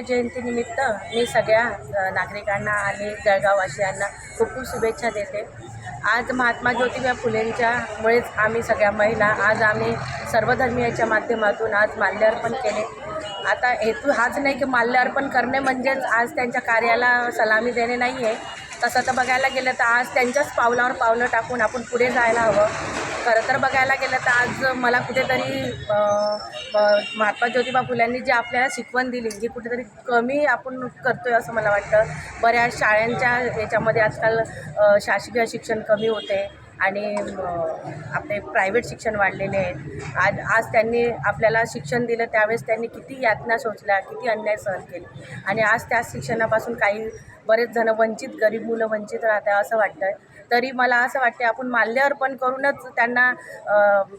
जयंतीनिमित्त मी सगळ्या नागरिकांना आणि जळगाववासियांना खूप खूप शुभेच्छा देते. आज महात्मा ज्योतिबा फुलेंच्यामुळेच आम्ही सगळ्या महिला आज आम्ही सर्वधर्मीयाच्या माध्यमातून आज माल्यार्पण केले. आता हेतू हाच नाही की माल्यार्पण करणे म्हणजेच आज त्यांच्या कार्याला सलामी देणे नाही आहे. तसं तर बघायला गेलं तर आज त्यांच्याच पावलावर पावलं टाकून आपण पुढे जायला हवं. खरं तर बघायला गेलं तर आज मला कुठेतरी महात्मा ज्योतिबा फुल्यांनी जी आपल्याला शिकवण दिली जी कुठेतरी कमी आपण करतो आहे असं मला वाटतं. बऱ्याच शाळांच्या याच्यामध्ये आजकाल शासकीय शिक्षण कमी होते आणि आपले प्रायव्हेट शिक्षण वाढलेले आहेत. आज त्यांनी आपल्याला शिक्षण दिलं त्यावेळेस त्यांनी किती यातना सोसल्या, किती अन्याय सहन केले आणि आज त्या शिक्षणापासून काही बरेच जण वंचित, गरीब मुलं वंचित राहतात असं वाटतं. तरी मला असं वाटते आपण माल्यार्पण करूनच त्यांना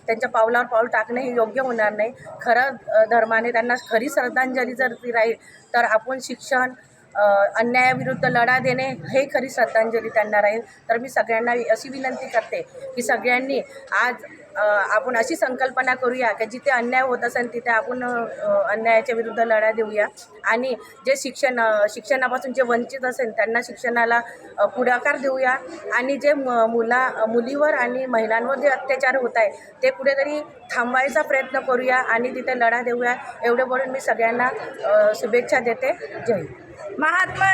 त्यांच्या पावलावर पाऊल टाकणं हे योग्य होणार नाही. खरं धर्माने त्यांना खरी श्रद्धांजली जर ती राहील तर आपण शिक्षण, अन्यायाविरुद्ध लढा देणे हे खरी श्रद्धांजली त्यांना राहील. तर मी सगळ्यांना अशी विनंती करते की सगळ्यांनी आज आपण अशी संकल्पना करूया की जिथे अन्याय होत असेल तिथे आपण अन्यायाच्या विरुद्ध लढा देऊया आणि जे शिक्षणापासून जे वंचित असेल त्यांना शिक्षणाला पुढाकार देऊया आणि जे मुलीवर आणि महिलांवर जे अत्याचार होत आहे ते कुठेतरी थांबवायचा प्रयत्न करूया आणि तिथे लढा देऊया. एवढे बोलून मी सगळ्यांना शुभेच्छा देते. जय हिंद. महात्मा